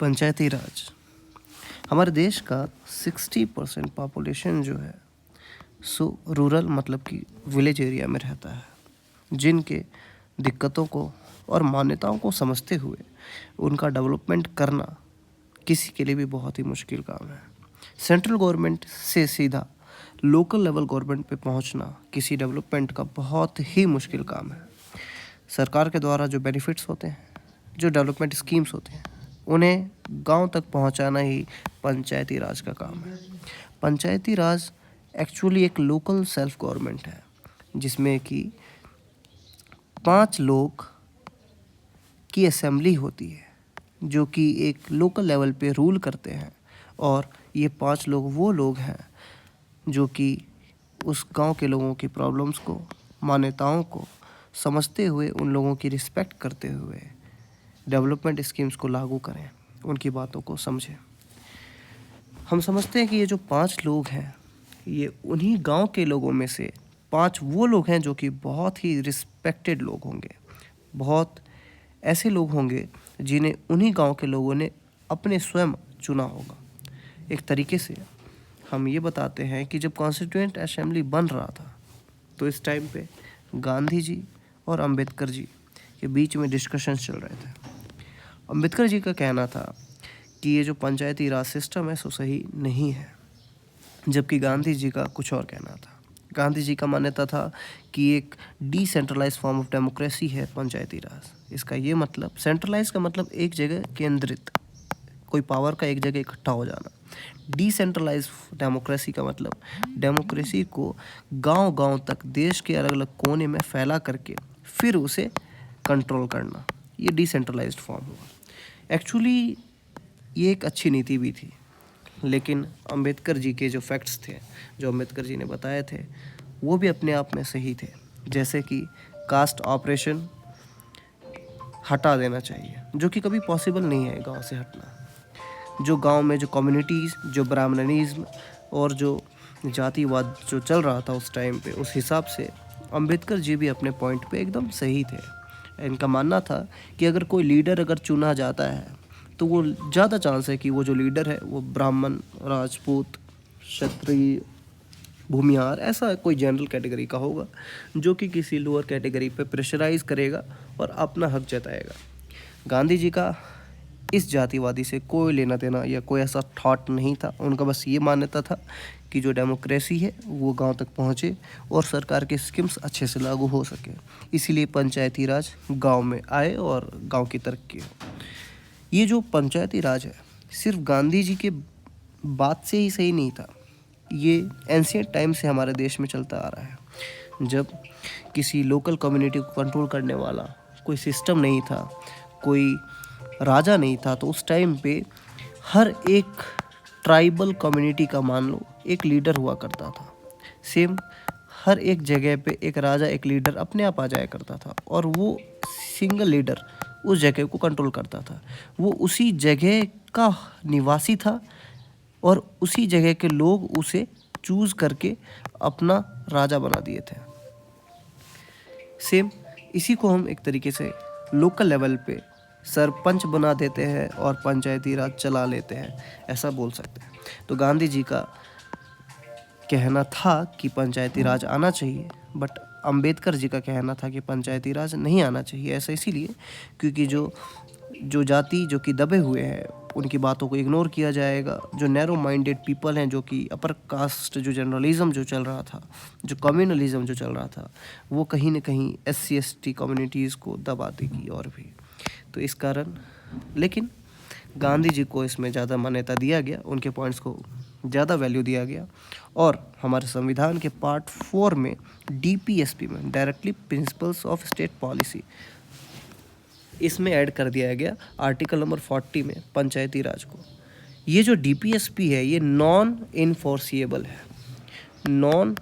पंचायती राज हमारे देश का 60% पॉपुलेशन जो है सो रूरल मतलब कि विलेज एरिया में रहता है, जिनके दिक्कतों को और मान्यताओं को समझते हुए उनका डेवलपमेंट करना किसी के लिए भी बहुत ही मुश्किल काम है। सेंट्रल गवर्नमेंट से सीधा लोकल लेवल गवर्नमेंट पे पहुंचना किसी डेवलपमेंट का बहुत ही मुश्किल काम है। सरकार के द्वारा जो बेनिफिट्स होते हैं, जो डेवलपमेंट स्कीम्स होते हैं, उन्हें गांव तक पहुंचाना ही पंचायती राज का काम है। पंचायती राज एक्चुअली एक लोकल सेल्फ गवर्नमेंट है, जिसमें कि 5 लोग की असेंबली होती है जो कि एक लोकल लेवल पे रूल करते हैं। और ये 5 लोग वो लोग हैं जो कि उस गांव के लोगों की प्रॉब्लम्स को, मान्यताओं को समझते हुए, उन लोगों की रिस्पेक्ट करते हुए डेवलपमेंट स्कीम्स को लागू करें, उनकी बातों को समझें। हम समझते हैं कि ये जो 5 लोग हैं, ये उन्हीं गांव के लोगों में से 5 वो लोग हैं जो कि बहुत ही रिस्पेक्टेड लोग होंगे, बहुत ऐसे लोग होंगे जिन्हें उन्हीं गांव के लोगों ने अपने स्वयं चुना होगा। एक तरीके से हम ये बताते हैं कि जब कॉन्स्टिट्यूएंट असेंबली बन रहा था तो इस टाइम पे गांधी जी और अंबेडकर जी के बीच में डिस्कशन चल रहे थे। अंबेडकर जी का कहना था कि ये जो पंचायती राज सिस्टम है सो सही नहीं है, जबकि गांधी जी का कुछ और कहना था। गांधी जी का मान्यता था कि एक डिसेंट्रलाइज फॉर्म ऑफ डेमोक्रेसी है पंचायती राज। इसका ये मतलब, सेंट्रलाइज का मतलब एक जगह केंद्रित, कोई पावर का एक जगह इकट्ठा हो जाना। डिसेंट्रलाइज डेमोक्रेसी का मतलब डेमोक्रेसी को गांव-गांव तक देश के अलग-अलग कोने में फैला करके फिर उसे कंट्रोल करना, ये डिसेंट्रलाइज्ड फॉर्म हुआ। एक्चुअली ये एक अच्छी नीति भी थी, लेकिन अंबेडकर जी के जो फैक्ट्स थे, जो अंबेडकर जी ने बताए थे, वो भी अपने आप में सही थे। जैसे कि कास्ट ऑपरेशन हटा देना चाहिए, जो कि कभी पॉसिबल नहीं है गांव से हटना। जो गांव में जो कम्युनिटीज़, जो ब्राह्मणिज्म और जो जातिवाद जो चल रहा था उस टाइम पे, उस हिसाब से अंबेडकर जी भी अपने पॉइंट पे एकदम सही थे। इनका मानना था कि अगर कोई लीडर अगर चुना जाता है तो वो ज़्यादा चांस है कि वो जो लीडर है वो ब्राह्मण, राजपूत, क्षत्रिय, भूमिहार, ऐसा कोई जनरल कैटेगरी का होगा, जो कि किसी लोअर कैटेगरी पे प्रेशराइज करेगा और अपना हक जताएगा। गांधी जी का इस जातिवादी से कोई लेना देना या कोई ऐसा थॉट नहीं था। उनका बस ये मान्यता था कि जो डेमोक्रेसी है वो गांव तक पहुंचे और सरकार के स्कीम्स अच्छे से लागू हो सके। इसीलिए पंचायती राज गांव में आए और गांव की तरक्की हो। ये जो पंचायती राज है सिर्फ गांधी जी के बात से ही सही नहीं था, ये एंशिएंट टाइम से हमारे देश में चलता आ रहा है। जब किसी लोकल कम्युनिटी को कंट्रोल करने वाला कोई सिस्टम नहीं था, कोई राजा नहीं था, तो उस टाइम पे हर एक ट्राइबल कम्युनिटी का मान लो एक लीडर हुआ करता था। सेम हर एक जगह पे एक राजा, एक लीडर अपने आप आ जाया करता था और वो सिंगल लीडर उस जगह को कंट्रोल करता था। वो उसी जगह का निवासी था और उसी जगह के लोग उसे चूज़ करके अपना राजा बना दिए थे। सेम इसी को हम एक तरीके से लोकल लेवल पे सरपंच बना देते हैं और पंचायती राज चला लेते हैं, ऐसा बोल सकते हैं। तो गांधी जी का कहना था कि पंचायती राज आना चाहिए, बट अंबेडकर जी का कहना था कि पंचायती राज नहीं आना चाहिए। ऐसा इसीलिए क्योंकि जो जाति जो कि दबे हुए हैं उनकी बातों को इग्नोर किया जाएगा। जो नैरो माइंडेड पीपल हैं, जो कि अपर कास्ट, जो जनरलिज्म जो चल रहा था, जो कम्युनलिज्म जो चल रहा था, वो कहीं ना कहीं SC ST कम्युनिटीज़ को दबा देगी और भी। तो इस कारण लेकिन गांधी जी को इसमें ज़्यादा मान्यता दिया गया, उनके पॉइंट्स को ज़्यादा वैल्यू दिया गया। और हमारे संविधान के पार्ट 4 में DPSP में, directly principles of state policy, इसमें ऐड कर दिया गया आर्टिकल नंबर 40 में पंचायती राज को। ये जो DPSP है ये नॉन इन्फोर्सिएबल है। नॉन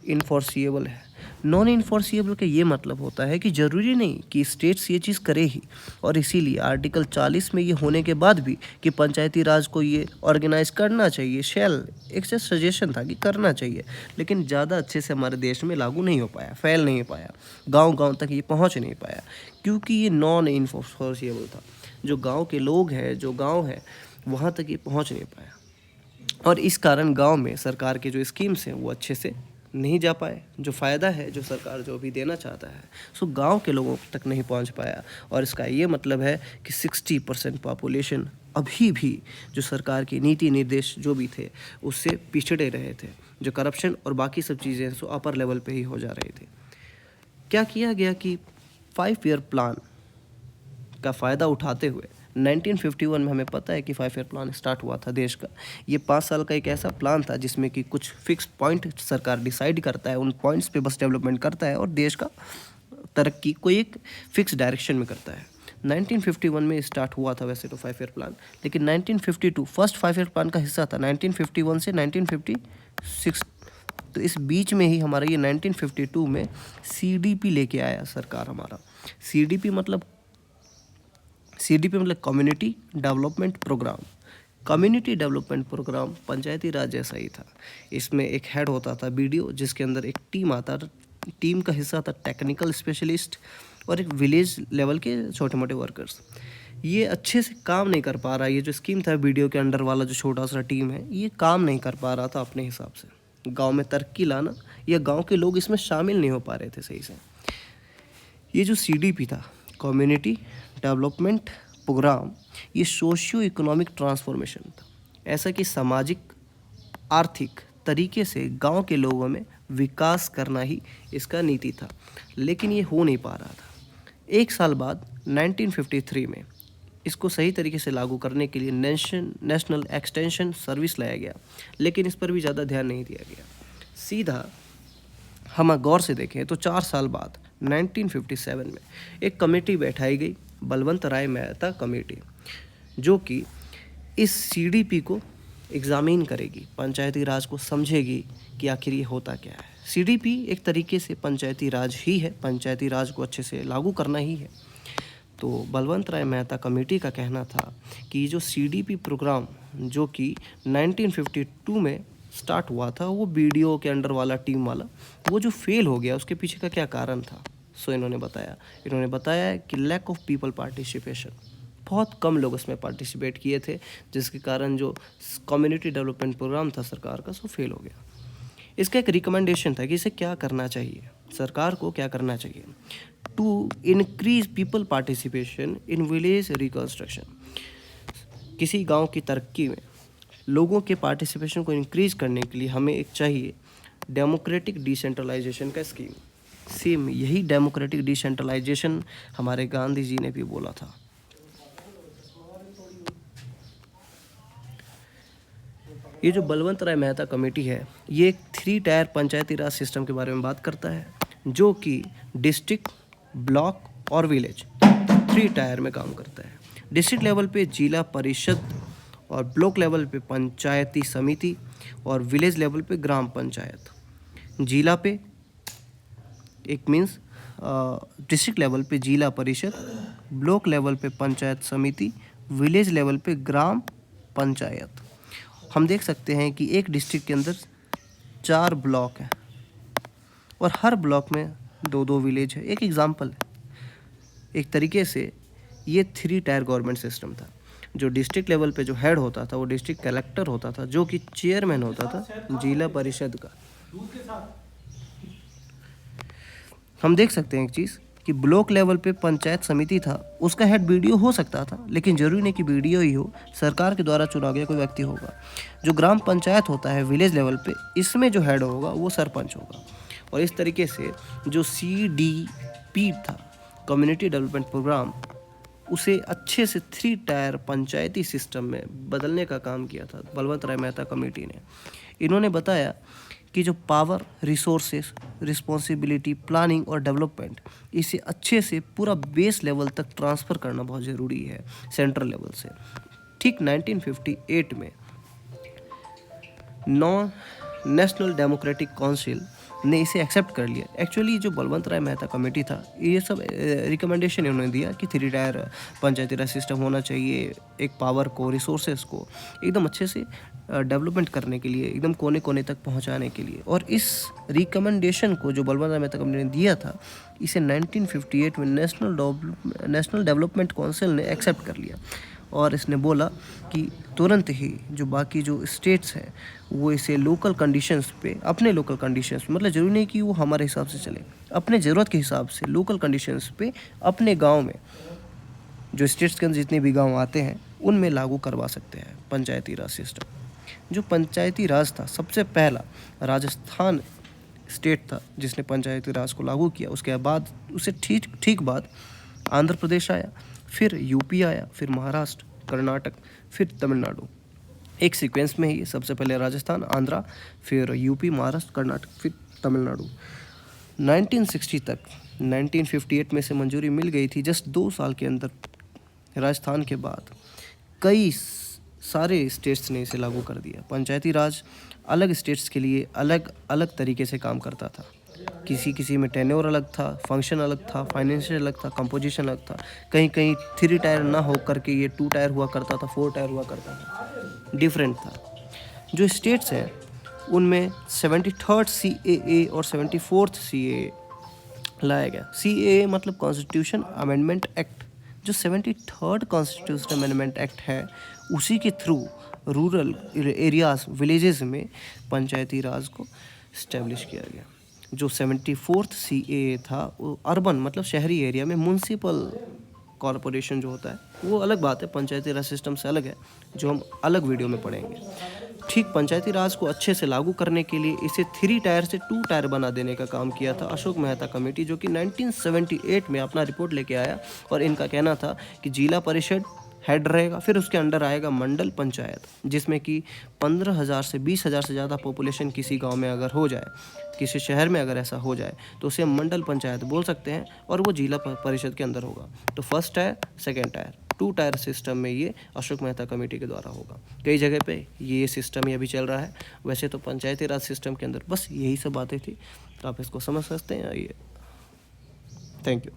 इन्फोर्सिएबल है। नॉन इन्फोर्सिएबल का ये मतलब होता है कि ज़रूरी नहीं कि स्टेट्स ये चीज़ करे ही, और इसीलिए आर्टिकल 40 में ये होने के बाद भी कि पंचायती राज को ये ऑर्गेनाइज करना चाहिए, एक से सजेशन था कि करना चाहिए, लेकिन ज़्यादा अच्छे से हमारे देश में लागू नहीं हो पाया, फैल नहीं पाया, गांव-गांव तक ये पहुंच नहीं पाया, क्योंकि ये नॉन इन्फोर्सिएबल था। जो गांव के लोग हैं, जो गांव है, वहाँ तक ये पहुँच नहीं पाया और इस कारण गांव में सरकार के जो स्कीम्स हैं वो अच्छे से नहीं जा पाए। जो फ़ायदा है जो सरकार जो भी देना चाहता है सो गांव के लोगों तक नहीं पहुंच पाया और इसका ये मतलब है कि 60% पॉपुलेशन अभी भी जो सरकार की नीति निर्देश जो भी थे उससे पिछड़े रहे थे। जो करप्शन और बाकी सब चीज़ें सो अपर लेवल पे ही हो जा रही थी। क्या किया गया कि 5 ईयर प्लान का फ़ायदा उठाते हुए 1951 में हमें पता है कि 5 ईयर प्लान स्टार्ट हुआ था देश का। ये 5 साल का एक ऐसा प्लान था जिसमें कि कुछ फिक्स पॉइंट सरकार डिसाइड करता है, उन पॉइंट्स पे बस डेवलपमेंट करता है और देश का तरक्की कोई एक फिक्स डायरेक्शन में करता है। 1951 में स्टार्ट हुआ था वैसे तो 5 ईयर प्लान, लेकिन 1952 फर्स्ट 5 ईयर प्लान का हिस्सा था 1951 से 1956। तो इस बीच में ही हमारा ये 1952 में CDP लेके आया सरकार हमारा। CDP मतलब community development programme. Community development programme Panchayati Raj जैसा ही था। इसमें एक हेड होता था BDO, जिसके अंदर एक टीम आता था। टीम का हिस्सा था टेक्निकल स्पेशलिस्ट और एक विलेज लेवल के छोटे मोटे वर्कर्स। ये अच्छे से काम नहीं कर पा रहा। ये जो स्कीम था BDO के अंडर वाला जो छोटा सा टीम है, ये काम नहीं कर पा रहा था अपने हिसाब से। गाँव में तरक्की लाना या गाँव के लोग इसमें शामिल नहीं हो पा रहे थे सही से। ये जो CDP था, कम्युनिटी डेवलपमेंट प्रोग्राम, ये सोशियो इकोनॉमिक ट्रांसफॉर्मेशन था। ऐसा कि सामाजिक आर्थिक तरीके से गांव के लोगों में विकास करना ही इसका नीति था, लेकिन ये हो नहीं पा रहा था। एक साल बाद 1953 में इसको सही तरीके से लागू करने के लिए नेशनल एक्सटेंशन सर्विस लाया गया, लेकिन इस पर भी ज़्यादा ध्यान नहीं दिया गया। सीधा हम गौर से देखें तो 4 साल बाद 1957 में एक कमेटी बैठाई गई, बलवंत राय मेहता कमेटी, जो कि इस CDP को एग्जामिन करेगी, पंचायती राज को समझेगी कि आखिर ये होता क्या है। CDP एक तरीके से पंचायती राज ही है, पंचायती राज को अच्छे से लागू करना ही है। तो बलवंत राय मेहता कमेटी का कहना था कि जो CDP प्रोग्राम जो कि 1952 में स्टार्ट हुआ था, वो BDO के अंडर वाला टीम वाला वो जो फेल हो गया, उसके पीछे का क्या कारण था। सो इन्होंने बताया कि लैक ऑफ पीपल पार्टिसिपेशन, बहुत कम लोग इसमें पार्टिसिपेट किए थे, जिसके कारण जो कम्युनिटी डेवलपमेंट प्रोग्राम था सरकार का सो फेल हो गया। इसका एक रिकमेंडेशन था कि इसे क्या करना चाहिए, सरकार को क्या करना चाहिए, to increase people participation in village reconstruction. किसी गांव की तरक्की में लोगों के पार्टिसिपेशन को इंक्रीज करने के लिए हमें एक चाहिए डेमोक्रेटिक डिसेंट्रलाइजेशन का स्कीम। सेम यही डेमोक्रेटिक डिसेंट्रलाइजेशन हमारे गांधी जी ने भी बोला था। ये जो बलवंत राय मेहता कमेटी है, ये एक 3 टायर पंचायती राज सिस्टम के बारे में बात करता है, जो कि डिस्ट्रिक्ट, ब्लॉक और विलेज 3 टायर में काम करता है। डिस्ट्रिक्ट लेवल पे जिला परिषद और ब्लॉक लेवल पे पंचायती समिति और विलेज लेवल पे ग्राम पंचायत। जिला पे एक मीन्स डिस्ट्रिक्ट लेवल पे जिला परिषद, ब्लॉक लेवल पे पंचायत समिति, विलेज लेवल पे ग्राम पंचायत। हम देख सकते हैं कि एक डिस्ट्रिक्ट के अंदर 4 ब्लॉक हैं और हर ब्लॉक में 2-2 विलेज है। एक एग्जांपल है। एक तरीके से ये 3 टायर गवर्नमेंट सिस्टम था। जो डिस्ट्रिक्ट लेवल पे जो हेड होता था वो डिस्ट्रिक्ट कलेक्टर होता था, जो कि चेयरमैन होता था जिला परिषद का। हम देख सकते हैं एक चीज़ कि ब्लॉक लेवल पे पंचायत समिति था, उसका हेड BDO हो सकता था, लेकिन जरूरी नहीं कि BDO ही हो, सरकार के द्वारा चुना गया कोई व्यक्ति होगा। जो ग्राम पंचायत होता है विलेज लेवल पे, इसमें जो हेड होगा वो सरपंच होगा। और इस तरीके से जो CDP था, कम्युनिटी डेवलपमेंट प्रोग्राम, उसे अच्छे से 3 टायर पंचायती सिस्टम में बदलने का काम किया था बलवंत राय मेहता कमेटी ने। इन्होंने बताया कि जो पावर, रिसोर्सेस, रिस्पॉन्सिबिलिटी, प्लानिंग और डेवलपमेंट, इसे अच्छे से पूरा बेस लेवल तक ट्रांसफ़र करना बहुत ज़रूरी है सेंट्रल लेवल से। ठीक 1958 में नेशनल डेमोक्रेटिक काउंसिल ने इसे एक्सेप्ट कर लिया। एक्चुअली जो बलवंत राय मेहता कमेटी था, ये सब रिकमेंडेशन इन्होंने दिया कि 3 टायर पंचायती राज सिस्टम होना चाहिए, एक पावर को, रिसोर्सेज को एकदम अच्छे से डेवलपमेंट करने के लिए, एकदम कोने कोने तक पहुंचाने के लिए। और इस रिकमेंडेशन को जो बलवंत राय मेहता कमेटी ने दिया था, इसे 1958 में नेशनल डेवलपमेंट काउंसिल ने एक्सेप्ट कर लिया। और इसने बोला कि तुरंत ही जो बाकी जो स्टेट्स हैं वो इसे लोकल कंडीशंस पे, अपने लोकल कंडीशंस, मतलब ज़रूरी नहीं कि वो हमारे हिसाब से चले, अपने ज़रूरत के हिसाब से लोकल कंडीशंस पे अपने गांव में, जो स्टेट्स के अंदर जितने भी गांव आते हैं उनमें लागू करवा सकते हैं पंचायती राज सिस्टम। जो पंचायती राज था, सबसे पहला राजस्थान स्टेट था जिसने पंचायती राज को लागू किया। उसके बाद उससे ठीक बाद आंध्र प्रदेश आया, फिर यूपी आया, फिर महाराष्ट्र, कर्नाटक, फिर तमिलनाडु। एक सीक्वेंस में ही सबसे पहले राजस्थान, आंध्रा, फिर यूपी, महाराष्ट्र, कर्नाटक, फिर तमिलनाडु। 1960 तक, 1958 में से मंजूरी मिल गई थी। जस्ट 2 साल के अंदर राजस्थान के बाद कई सारे स्टेट्स ने इसे लागू कर दिया। पंचायती राज अलग स्टेट्स के लिए अलग अलग तरीके से काम करता था। किसी में टेन्योर अलग था, फंक्शन अलग था, फाइनेंशियल अलग था, कंपोजिशन अलग था। कहीं कहीं 3 टायर ना हो करके ये 2 टायर हुआ करता था, 4 टायर हुआ करता था, डिफरेंट था। जो स्टेट्स हैं उनमें 73rd CAA और 74th CAA लाया गया। CAA मतलब कॉन्स्टिट्यूशन अमेंडमेंट एक्ट। जो 73rd कॉन्स्टिट्यूशन अमेंडमेंट एक्ट है, उसी के थ्रू रूरल एरियाज, विलेजेस में पंचायती राज को इस्टेब्लिश किया गया। जो 74th CAA था वो अर्बन मतलब शहरी एरिया में म्यूनसिपल कॉरपोरेशन जो होता है वो अलग बात है, पंचायती राज सिस्टम से अलग है, जो हम अलग वीडियो में पढ़ेंगे। ठीक पंचायती राज को अच्छे से लागू करने के लिए इसे 3 टायर से 2 टायर बना देने का काम किया था अशोक मेहता कमेटी, जो कि 1978 में अपना रिपोर्ट लेके आया। और इनका कहना था कि जिला परिषद हेड रहेगा, फिर उसके अंडर आएगा मंडल पंचायत, जिसमें कि 15,000 से 20,000 से ज़्यादा पॉपुलेशन किसी गांव में अगर हो जाए, किसी शहर में अगर ऐसा हो जाए, तो उसे हम मंडल पंचायत बोल सकते हैं और वो जिला परिषद के अंदर होगा। तो first tier, second tyre, 2 tier system में ये अशोक मेहता कमेटी के द्वारा होगा। कई जगह पे ये सिस्टम ही अभी चल रहा है। वैसे तो पंचायती राज सिस्टम के अंदर बस यही सब बातें थी, तो आप इसको समझ सकते हैं। ये थैंक यू।